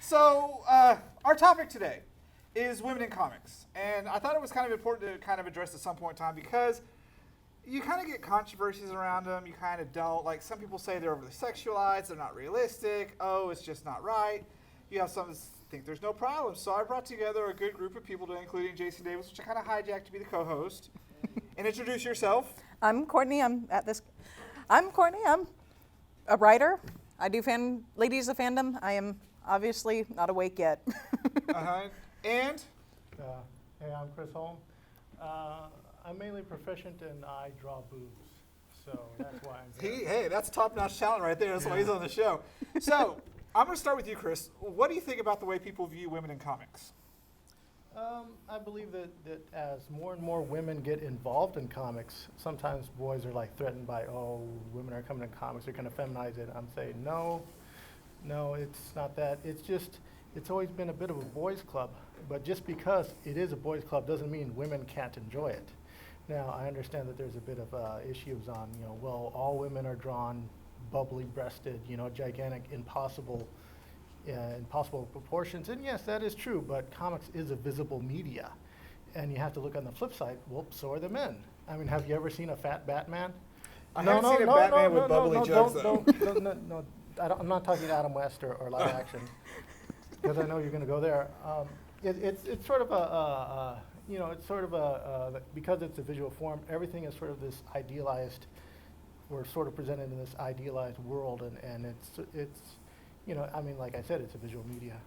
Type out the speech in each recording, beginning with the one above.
So our topic today is women in comics. And I thought it was kind of important to kind of address at some point in time because you kind of get controversies around them. You kind of don't. Like some people say they're overly sexualized. They're not realistic. Oh, it's just not right. You have some that think there's no problem. So I brought together a good group of people, including Jason Davis, which I kind of hijacked to be the co-host. And introduce yourself. I'm Courtney. I'm Courtney. I'm a writer. I do Ladies of Fandom. I am obviously not awake yet. And? Hey, I'm Chris Holm. I'm mainly proficient and I draw boobs, so that's why I'm here. Hey, that's top-notch talent right there. That's why he's on the show. So, I'm going to start with you, Chris. What do you think about the way people view women in comics? I believe that as more and more women get involved in comics, sometimes boys are like threatened by, oh, women are coming in comics, they're going to feminize it. I'm saying, no, it's not that. It's always been a bit of a boys' club, but just because it is a boys' club doesn't mean women can't enjoy it. Now, I understand that there's a bit of issues on, well, all women are drawn bubbly breasted, gigantic, impossible proportions. And yes, that is true, but comics is a visible media. And you have to look on the flip side, well, so are the men. I mean, have you ever seen a fat Batman? I haven't seen a Batman with bubbly jugs, though. No, I'm not talking Adam West or live action, because I know you're going to go there. It's sort of because it's a visual form, everything is sort of this idealized, we're sort of presented in this idealized world, and it's like I said, it's a visual media.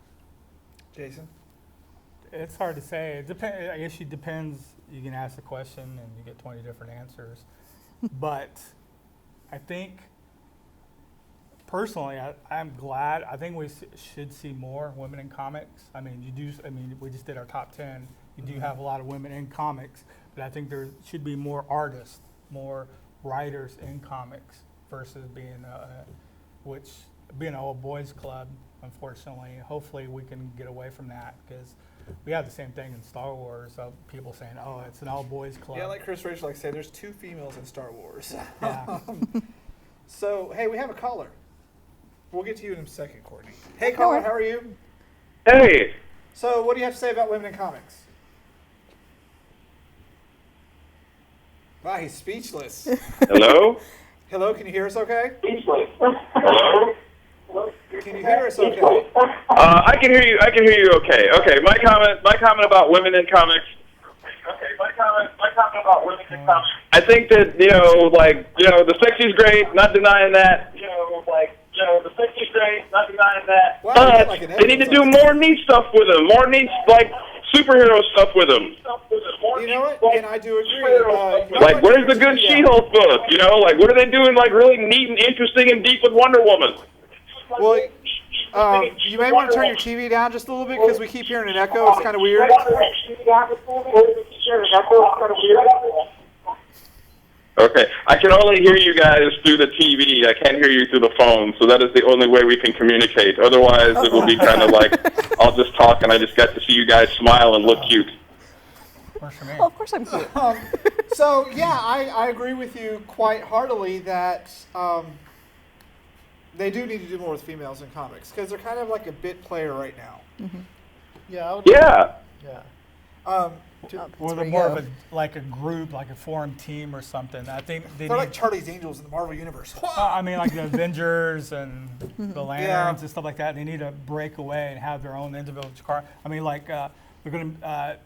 Jason? It's hard to say. I guess it depends. You can ask the question and you get 20 different answers. But I think, personally, I'm glad. I think we should see more women in comics. We just did our top 10. You do have a lot of women in comics, but I think there should be more artists, more writers in comics versus being an all boys club, unfortunately. Hopefully we can get away from that because we have the same thing in Star Wars of people saying, oh, it's an all boys club. Yeah, like Chris Rachel said, there's 2 females in Star Wars. Yeah. So, hey, we have a caller. We'll get to you in a second, Courtney. Hey, caller, how are you? Hey. So, what do you have to say about women in comics? Wow, he's speechless. Hello? Hello, can you hear us okay? Speechless. Hello? Can you hear us okay? I can hear you. Okay. Okay. My comment about women in comics. Okay. My comment about women in comics. I think that the sex is great. Not denying that. The sex is great. Not denying that. Wow, but they need to do more neat stuff with them. More neat superhero stuff with them. You know what? And I do agree. Where's the good She-Hulk book? What are they doing? Really neat and interesting and deep with Wonder Woman. Well, you may want to turn your TV down just a little bit because we keep hearing an echo. It's kind of weird. Okay, I can only hear you guys through the TV. I can't hear you through the phone, so that is the only way we can communicate. Otherwise, it will be kind of like I'll just talk and I just got to see you guys smile and look cute. Well, of course I'm cute. So, yeah, I agree with you quite heartily that they do need to do more with females in comics because they're kind of like a bit player right now. Mm-hmm. Yeah. Yeah. Or they're more of a group, like a foreign team or something. I think they're like Charlie's Angels in the Marvel Universe. Like the Avengers and the Lanterns and stuff like that. They need to break away and have their own individual car. They're going to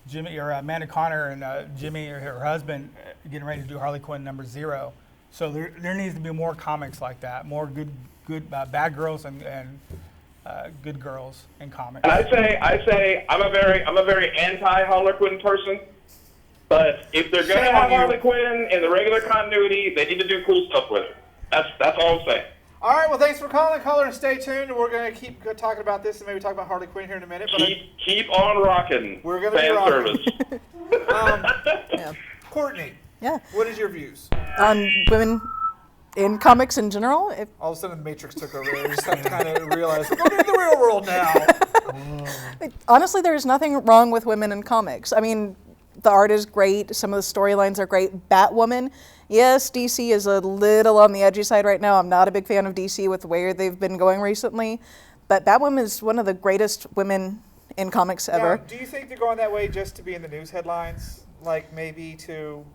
Jimmy or Amanda Connor and Jimmy or her husband getting ready to do Harley Quinn #0. So there needs to be more comics like that, more good bad girls and good girls in comics. And I say I'm a very anti Harley Quinn person, but if they're gonna have Harley Quinn in the regular continuity, they need to do cool stuff with it. That's all I'm saying. All right, well, thanks for calling, caller, and stay tuned. We're going to keep talking about this and maybe talk about Harley Quinn here in a minute. But keep on rocking. We're going to be rocking. Yeah. Courtney. Yeah. What is your views on women in comics in general? All of a sudden, the Matrix took over. We just kind of realized we're going into the real world now. Honestly, there's nothing wrong with women in comics. The art is great. Some of the storylines are great. Batwoman, yes, DC is a little on the edgy side right now. I'm not a big fan of DC with the way they've been going recently. But Batwoman is one of the greatest women in comics ever. Now, do you think they're going that way just to be in the news headlines? Like maybe to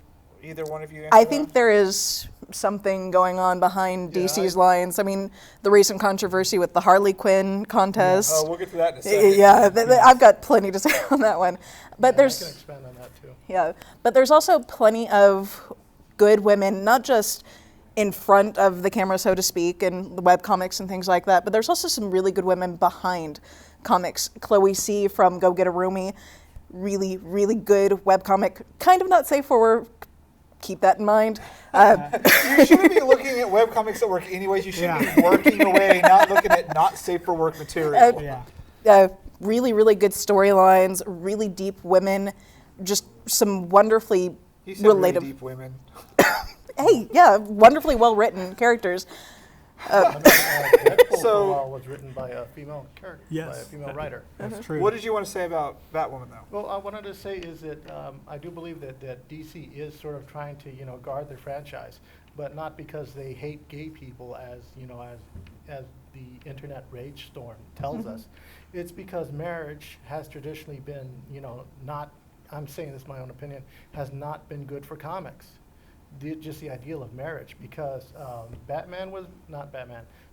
either one of you? I answer think that? there is something going on behind Yeah, DC's lines. I mean, the recent controversy with the Harley Quinn contest. Oh, we'll get to that in a second. Yeah, I've got plenty to say on that one. But I can there's expand on that too. yeah, but there's also plenty of good women, not just in front of the camera, so to speak, and the webcomics and things like that, but there's also some really good women behind comics. Chloe C. from Go Get a Roomie, really, really good webcomic, kind of not safe for work. Keep that in mind. You shouldn't be looking at webcomics at work anyways. You should be working away, not looking at not safe for work material. Yeah. Really, really good storylines, really deep women, just some wonderfully You said really relatable. deep women. Hey, yeah, wonderfully well written characters. Deadpool for So- a while was written by a female character, by a Yes. female writer. That's true. What did you want to say about Batwoman, though? Well, I wanted to say is that I do believe that DC is sort of trying to guard their franchise, but not because they hate gay people as as the internet rage storm tells us. It's because marriage has traditionally been not. I'm saying this my own opinion, has not been good for comics. Just the ideal of marriage, because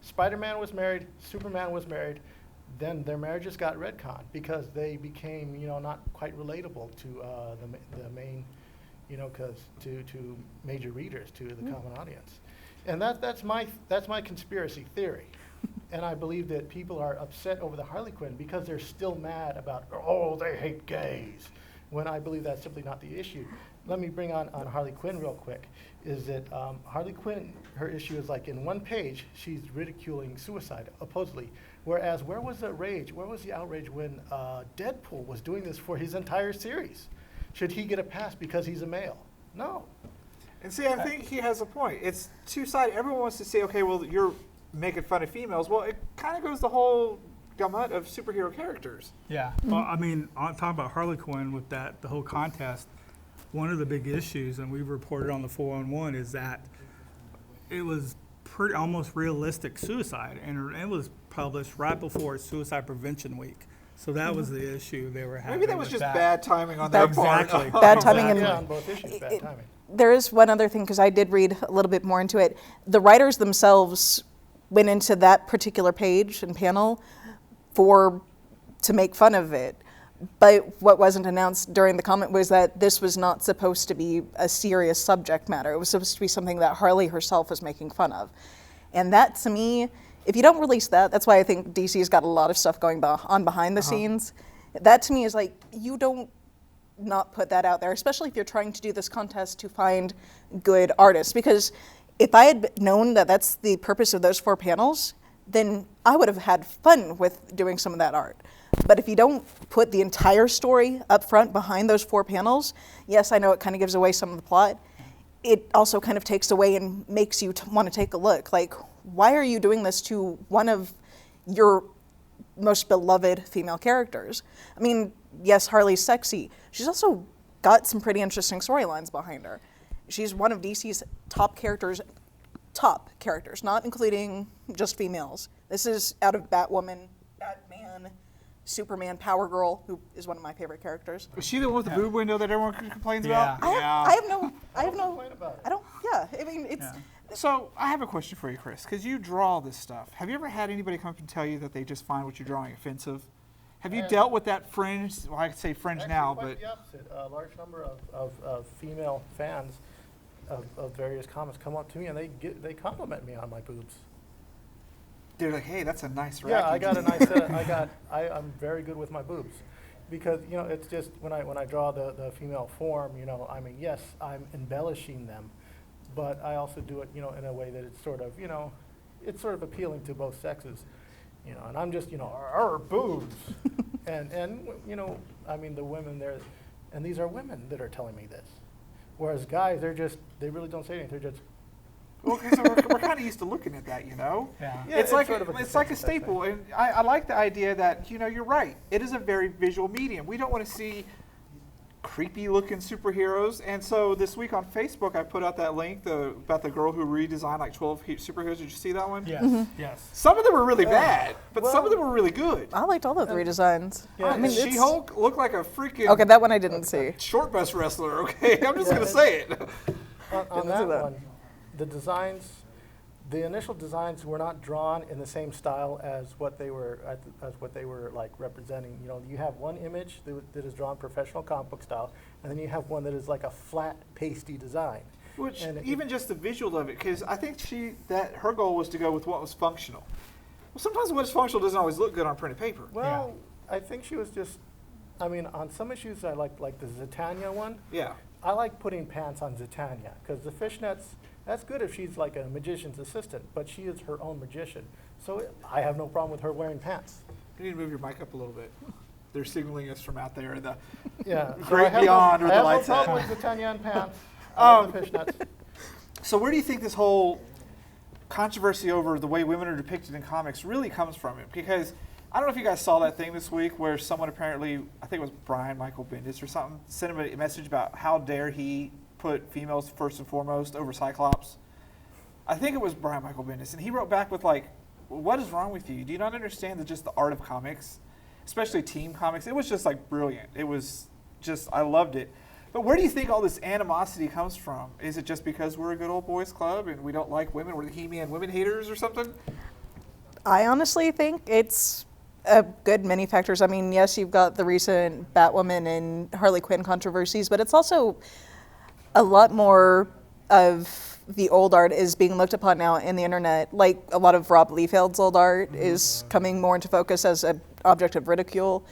Spider-Man was married, Superman was married, then their marriages got retconned because they became not quite relatable to the main because to major readers, to the common audience, and that's my conspiracy theory. And I believe that people are upset over the Harley Quinn because they're still mad about, oh, they hate gays, when I believe that's simply not the issue. Let me bring on Harley Quinn real quick, is that Harley Quinn, her issue is like in one page, she's ridiculing suicide, supposedly. Whereas where was the outrage when Deadpool was doing this for his entire series? Should he get a pass because he's a male? No. And see, I think he has a point. It's two-sided. Everyone wants to say, okay, well, you're making fun of females. Well, it kind of goes the whole gamut of superhero characters. Yeah. Well, I mean, on talking about Harley Quinn with the whole contest, one of the big issues, and we've reported on the 411, is that it was pretty almost realistic suicide, and it was published right before Suicide Prevention Week. So that was the issue they were having. Maybe that was with just bad timing on their Exactly. part. Bad timing and Yeah, on both issues, bad timing. there is one other thing, because I did read a little bit more into it. The writers themselves went into that particular page and panel to make fun of it. But what wasn't announced during the comment was that this was not supposed to be a serious subject matter. It was supposed to be something that Harley herself was making fun of. And that, to me, if you don't release that, that's why I think DC's got a lot of stuff going on behind the scenes. That, to me, is like, you don't not put that out there, especially if you're trying to do this contest to find good artists. Because if I had known that that's the purpose of those 4 panels, then I would have had fun with doing some of that art. But if you don't put the entire story up front behind those 4 panels, yes, I know it kind of gives away some of the plot. It also kind of takes away and makes you want to take a look. Like, why are you doing this to one of your most beloved female characters? I mean, yes, Harley's sexy. She's also got some pretty interesting storylines behind her. She's one of DC's top characters, not including just females. This is out of Batwoman, Batman, Superman, Power Girl, who is one of my favorite characters. Was she the one with the boob window that everyone complains Yeah. about? I have no, complain about it. I don't, yeah, I mean, it's, So I have a question for you, Chris, because you draw this stuff. Have you ever had anybody come up and tell you that they just find what you're drawing offensive? Have you dealt with that fringe? Well, I could say fringe Actually, now, quite but the opposite. A large number of female fans of various comics come up to me and they compliment me on my boobs. they're like, "Hey, that's a nice Yeah, rack." I got a nice set. I'm very good with my boobs, because it's just when I draw the female form, I mean, yes, I'm embellishing them, but I also do it in a way that it's sort of it's sort of appealing to both sexes, and I'm just our boobs, and I mean the women there, and these are women that are telling me this, whereas guys they really don't say anything. They're just Okay, so we're kind of used to looking at that, Yeah. Yeah, it's like sort of a it's like a consensus, I staple, think. and I like the idea that you're right. It is a very visual medium. We don't want to see creepy looking superheroes. And so this week on Facebook, I put out that link about the girl who redesigned like 12 superheroes. Did you see that one? Yes, yes. Some of them were really bad, but some of them were really good. I liked all the three designs. Yeah, I mean, it's- She-Hulk looked like a freaking Okay, that one I didn't see. short bus wrestler, okay? I'm just going to say it. On see that that. one, the designs, the initial designs were not drawn in the same style as what they were like representing. You know, you have one image that is drawn professional comic book style, and then you have one that is like a flat, pasty design. Which, And even just the visual of it, because I think her goal was to go with what was functional. Well, sometimes what's functional doesn't always look good on printed paper. Well, I think she was just. I mean, on some issues, I like the Zatanna one. Yeah. I like putting pants on Zatanna because the fishnets. That's good if she's like a magician's assistant, but she is her own magician. So I have no problem with her wearing pants. You need to move your mic up a little bit. They're signaling us from out there in the Yeah. great beyond where the lights I at. have no problem with Zatanna and pants. I love the fishnets. So where do you think this whole controversy over the way women are depicted in comics really comes from? It? Because I don't know if you guys saw that thing this week where someone apparently, I think it was Brian Michael Bendis or something, sent him a message about how dare he put females first and foremost over Cyclops. I think it was Brian Michael Bendis, and he wrote back with like, what is wrong with you? Do you not understand just the art of comics, especially team comics? It was just like brilliant. It was just, I loved it. But where do you think all this animosity comes from? Is it just because we're a good old boys club and we don't like women? We're the He-Man women haters or something? I honestly think it's a good many factors. I mean, yes, you've got the recent Batwoman and Harley Quinn controversies, but it's also a lot more of the old art is being looked upon now in the internet. Like a lot of Rob Liefeld's old art is coming more into focus as an object of ridicule.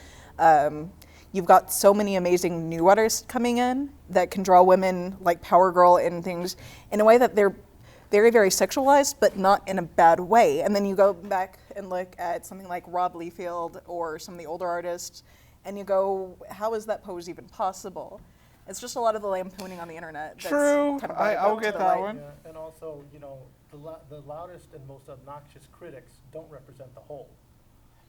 You've got so many amazing new artists coming in that can draw women like Power Girl and things in a way that they're very, very sexualized, but not in a bad way. And then you go back and look at something like Rob Liefeld or some of the older artists, and you go, how is that pose even possible? It's just a lot of the lampooning on the internet. That's True. kind of I will brought get to the that light. one. Yeah, and also, you know, the loudest and most obnoxious critics don't represent the whole.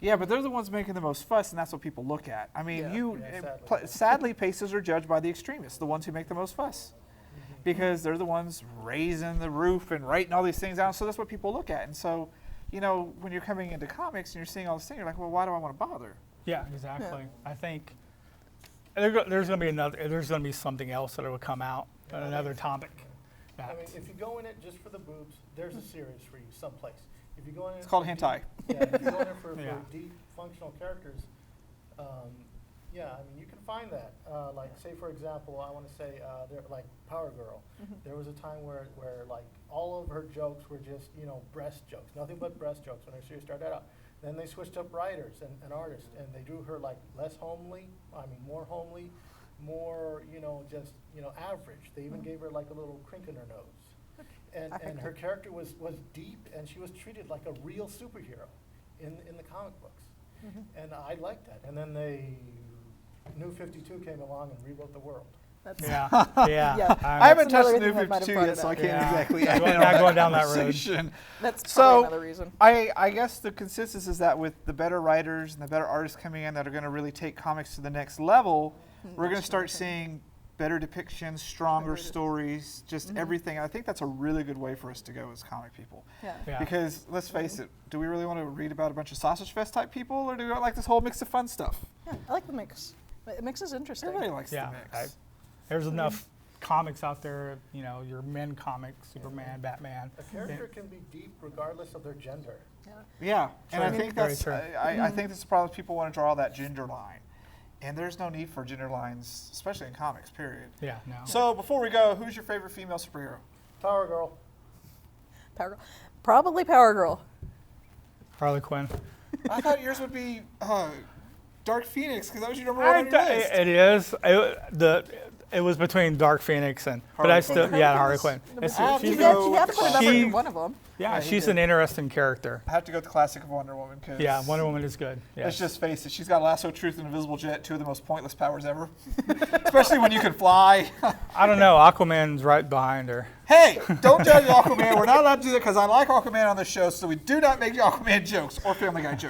Yeah, but they're the ones making the most fuss, and that's what people look at. I mean, Yeah, sadly. sadly, paces are judged by the extremists, the ones who make the most fuss. Because they're the ones raising the roof and writing all these things out, so that's what people look at. And so, you know, when you're coming into comics and you're seeing all this thing, you're like, well, why do I want to bother? Yeah, exactly. I think there's going to be something else that will come out, another topic. I mean, if you go in it just for the boobs, there's a series for you someplace. If you go in, It's called hentai. Yeah, if you go in there for Yeah. deep functional characters, yeah, I mean, you can find that. Like, say for example, I want to say, like Power Girl. There was a time where like all of her jokes were just breast jokes, nothing but breast jokes when she started out. Then they switched up writers and artists, and they drew her like less homely. I mean, more homely, more just average. They even gave her like a little crink in her nose, and her character was deep, and she was treated like a real superhero in the comic books, and I liked that. And then New 52 came along and rewrote the world. That's Yeah, Yeah. I haven't That's touched another the New thing that might have 52 brought yet, it so I up. can't Yeah. exactly Yeah, add on not that going down that road. conversation. That's So, probably another reason. I guess the consensus is that with the better writers and the better artists coming in that are going to really take comics to the next level, we're going to start seeing better depictions, stronger stories, just everything. I think that's a really good way for us to go as comic people. Yeah. Yeah. Because let's face it, do we really want to read about a bunch of sausage fest type people, or do we like this whole mix of fun stuff? Yeah, I like the mix. The mix is interesting. Everybody likes Yeah, the mix. there's enough comics out there, your men comics, Superman, Batman. A character can be deep regardless of their gender. Yeah, and I True. think Very that's true. I think that's the problem. Is people want to draw that gender line, and there's no need for gender lines, especially in comics. Period. Yeah, no. So before we go, who's your favorite female superhero? Power Girl. Power Girl. Probably Power Girl. Harley Quinn. I thought yours would be Dark Phoenix because that was your number one on your list. It is. It was between Dark Phoenix and, but Harley I still, Quinn. yeah, Harley Quinn. It's- I have to You she's- go- have to put a number She- in one of them. yeah, he she's did. an interesting character. I have to go with the classic of Wonder Woman because Yeah, Wonder Woman is good. Let's Yes. just face it, she's got Lasso Truth and Invisible Jet, two of the most pointless powers ever. Especially when you can fly. I don't know. Aquaman's right behind her. Hey, don't judge Aquaman. We're not allowed to do that because I like Aquaman on this show, so we do not make Aquaman jokes or Family Guy jokes.